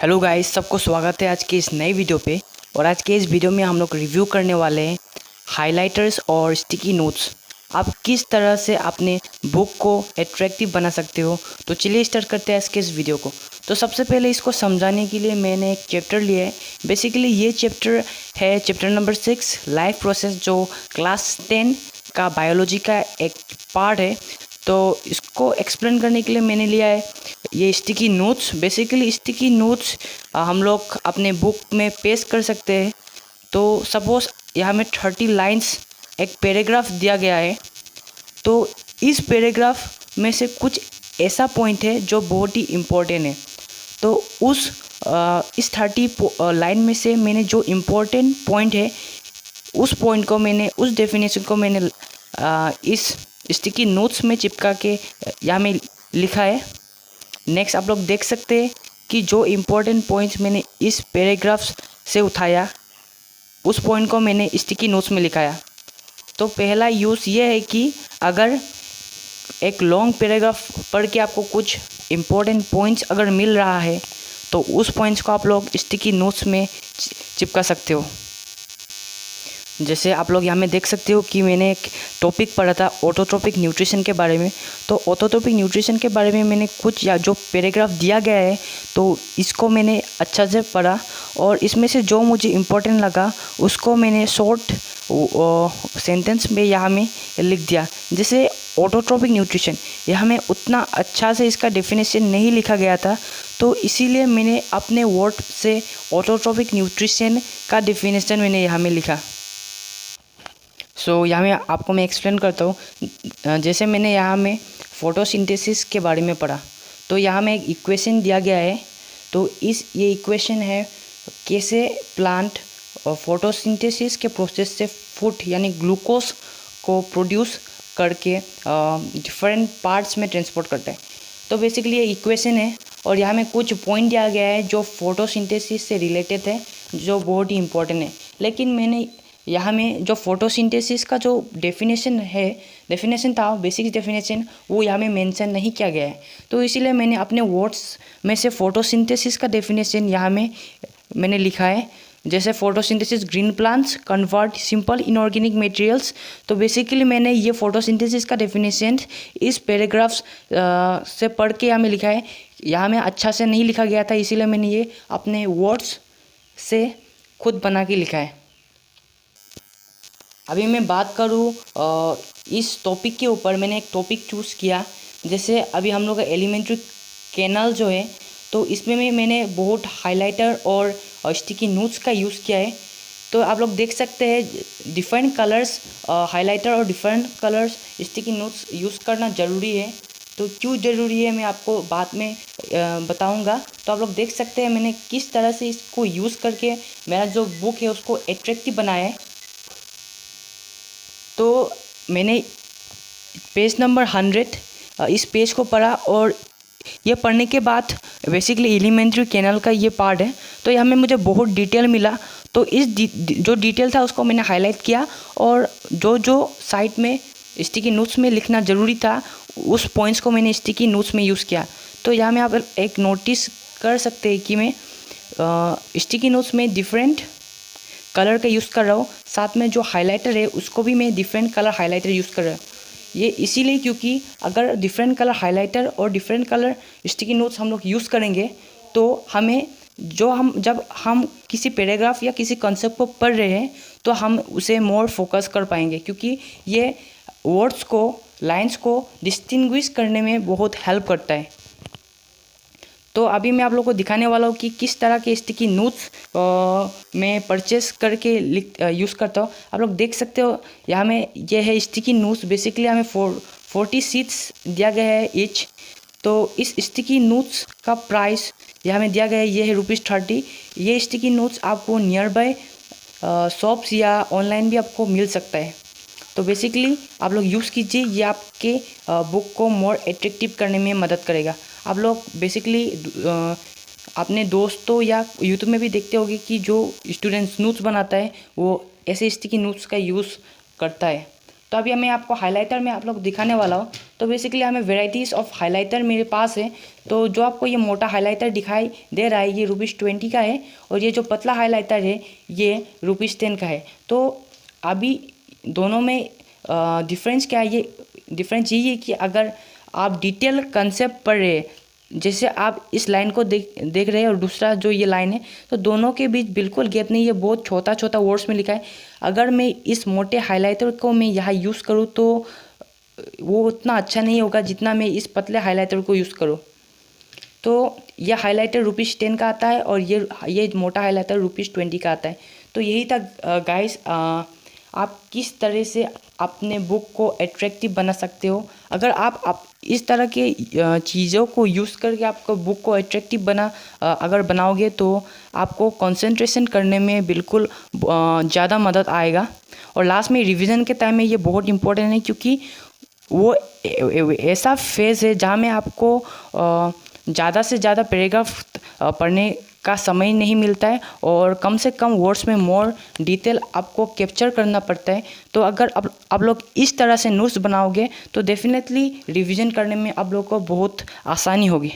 Hello guys, सबको स्वागत है आज के इस नई वीडियो पे। और आज के इस वीडियो में हम लोग रिव्यू करने वाले हैं हाइलाइटर्स और स्टिकी नोट्स। आप किस तरह से अपने बुक को एट्रैक्टिव बना सकते हो। तो चलिए स्टार्ट करते हैं आज के इस वीडियो को। तो सबसे पहले इसको समझाने के लिए मैंने एक चैप्टर लिया है। बेसिकली ये चैप्टर है चैप्टर नंबर 6 लाइफ प्रोसेस, जो क्लास 10 का बायोलॉजी का एक पार्ट है। तो इसको एक्सप्लेन करने के लिए मैंने लिया है ये sticky notes. Basically sticky notes हम लोग अपने बुक में पेस्ट कर सकते हैं। तो सपोज़ यहाँ में 30 लाइंस एक पैराग्राफ दिया गया है। तो इस पैराग्राफ में से कुछ ऐसा पॉइंट है जो बहुत ही इम्पोर्टेंट है। तो इस 30 लाइन में से मैंने जो इम्पोर्टेंट पॉइंट है उस पॉइंट को मैंने, उस डेफिनेशन को मैंने इस स्टिकी नोट्स में चिपका के यहाँ में लिखा है। नेक्स्ट आप लोग देख सकते हैं कि जो इम्पोर्टेंट पॉइंट्स मैंने इस पैराग्राफ से उठाया उस पॉइंट को मैंने स्टिकी नोट्स में लिखाया। तो पहला यूज़ ये है कि अगर एक लॉन्ग पैराग्राफ पढ़ के आपको कुछ इम्पोर्टेंट पॉइंट्स अगर मिल रहा है तो उस पॉइंट्स को आप लोग स्टिकी नोट्स में चिपका सकते हो। जैसे आप लोग यहाँ में देख सकते हो कि मैंने एक टॉपिक पढ़ा था ऑटोट्रोपिक न्यूट्रिशन के बारे में। तो ऑटोट्रोपिक न्यूट्रिशन के बारे में मैंने कुछ, या जो पैराग्राफ दिया गया है तो इसको मैंने अच्छा से पढ़ा और इसमें से जो मुझे इम्पोर्टेंट लगा उसको मैंने शॉर्ट सेंटेंस में यहाँ में लिख दिया। जैसे ऑटोट्रोपिक न्यूट्रिशन यहाँ में उतना अच्छा से इसका डेफिनेशन नहीं लिखा गया था, तो इसीलिए मैंने अपने वर्ड से ऑटोट्रोपिक न्यूट्रिशन का डेफिनेशन मैंने यहाँ में लिखा। यहाँ में आपको मैं एक्सप्लेन करता हूँ। जैसे मैंने यहाँ में फोटोसिंथेसिस के बारे में पढ़ा, तो यहाँ में एक इक्वेशन दिया गया है। तो ये इक्वेशन है कैसे प्लांट फोटोसिंथेसिस के प्रोसेस से फूड यानी ग्लूकोज को प्रोड्यूस करके डिफरेंट पार्ट्स में ट्रांसपोर्ट करता है। तो बेसिकली ये इक्वेशन है और यहाँ में कुछ पॉइंट दिया गया है जो फोटोसिंथेसिस से रिलेटेड है, जो बहुत ही इम्पोर्टेंट है। लेकिन मैंने यहाँ में जो फोटोसिंथेसिस का जो डेफिनेशन था, बेसिक डेफिनेशन, वो यहाँ में मेंशन नहीं किया गया है। तो इसीलिए मैंने अपने वर्ड्स में से फोटोसिंथेसिस का डेफिनेशन यहाँ में मैंने लिखा है। जैसे photosynthesis green plants convert simple inorganic materials. तो बेसिकली मैंने ये फोटोसिंथेसिस का डेफिनेशन इस पैराग्राफ से पढ़ के यहाँ में लिखा है। यहाँ में अच्छा से नहीं लिखा गया था, इसीलिए मैंने ये अपने वर्ड्स से खुद बना के लिखा है। अभी मैं बात करूँ इस टॉपिक के ऊपर, मैंने एक टॉपिक चूज़ किया। जैसे अभी हम लोग का एलिमेंट्री कैनाल जो है, तो इसमें मैंने बहुत हाइलाइटर और स्टिकी नोट्स का यूज़ किया है। तो आप लोग देख सकते हैं डिफरेंट कलर्स हाइलाइटर और different colours sticky notes use करना ज़रूरी है। तो क्यों ज़रूरी है मैं आपको बाद में बताऊंगा। तो आप लोग देख सकते हैं मैंने किस तरह से इसको यूज़ करके मेरा जो बुक है उसको एट्रैक्टिव बनाया है। तो मैंने पेज नंबर 100 इस पेज को पढ़ा और ये पढ़ने के बाद बेसिकली एलिमेंट्री कैनाल का ये पार्ट है। तो यहाँ में मुझे बहुत डिटेल मिला। तो जो डिटेल था उसको मैंने हाईलाइट किया और जो साइड में स्टिकी नोट्स में लिखना ज़रूरी था उस पॉइंट्स को मैंने स्टिकी नोट्स में यूज़ किया। तो यहाँ में आप एक नोटिस कर सकते हैं कि मैं स्टिकी नोट्स में डिफरेंट कलर का यूज़ कर रहा हूँ। साथ में जो हाइलाइटर है उसको भी मैं डिफरेंट कलर हाइलाइटर यूज़ कर रहा हूँ। ये इसीलिए क्योंकि अगर डिफरेंट कलर हाइलाइटर और डिफरेंट कलर स्टिकी नोट्स हम लोग यूज़ करेंगे तो हमें जब हम किसी पैराग्राफ या किसी कॉन्सेप्ट को पढ़ रहे हैं तो हम उसे मोर फोकस कर पाएंगे, क्योंकि ये वर्ड्स को, लाइंस को डिस्टिंग्विश करने में बहुत हेल्प करता है। तो अभी मैं आप लोगों को दिखाने वाला हूँ कि किस तरह के स्टिकी नोट्स मैं परचेस करके यूज़ करता हूँ। आप लोग देख सकते हो यहाँ में ये है स्टिकी नोट्स। बेसिकली हमें 40 शीट्स दिया गया है ईच। तो इस स्टिकी नोट्स का प्राइस यहाँ में दिया गया है, ये है ₹30। ये स्टिकी नोट्स आपको नियर बाय शॉप्स या ऑनलाइन भी आपको मिल सकता है। तो बेसिकली आप लोग यूज़ कीजिए, ये आपके बुक को मोर एट्रैक्टिव करने में मदद करेगा। आप लोग बेसिकली अपने दोस्तों या यूट्यूब में भी देखते होंगे कि जो स्टूडेंट्स नोट्स बनाता है वो ऐसे स्टिकी नोट्स का यूज़ करता है। तो अभी मैं आपको हाइलाइटर में आप लोग दिखाने वाला हूँ। तो बेसिकली हमें वेराइटीज़ ऑफ हाइलाइटर मेरे पास है। तो जो आपको ये मोटा हाइलाइटर दिखाई दे रहा है ये ₹20 का है, और ये जो पतला हाइलाइटर है ये ₹10 का है। तो अभी दोनों में डिफरेंस क्या है? ये डिफरेंस यही है कि अगर आप डिटेल कंसेप्ट पढ़ रहे हैं, जैसे आप इस लाइन को देख रहे हैं और दूसरा जो ये लाइन है, तो दोनों के बीच बिल्कुल गैप नहीं है, बहुत छोटा छोटा वर्ड्स में लिखा है। अगर मैं इस मोटे हाइलाइटर को मैं यहाँ यूज़ करूँ तो वो उतना अच्छा नहीं होगा जितना मैं इस पतले हाइलाइटर को यूज़ करूँ। तो यह हाइलाइटर ₹10 का आता है और ये मोटा हाइलाइटर ₹20 का आता है। तो यही था गाइस, आप किस तरह से अपने बुक को अट्रैक्टिव बना सकते हो। अगर आप इस तरह के चीज़ों को यूज़ करके आपको बुक को अट्रैक्टिव अगर बनाओगे तो आपको कंसंट्रेशन करने में बिल्कुल ज़्यादा मदद आएगा। और लास्ट में रिवीजन के टाइम में ये बहुत इंपॉर्टेंट है, क्योंकि वो ऐसा फेज़ है जहाँ में आपको ज़्यादा से ज़्यादा पैराग्राफ पढ़ने का समय नहीं मिलता है और कम से कम वर्ड्स में मोर डिटेल आपको कैप्चर करना पड़ता है। तो अगर आप लोग इस तरह से नोट्स बनाओगे तो डेफिनेटली रिवीजन करने में आप लोग को बहुत आसानी होगी।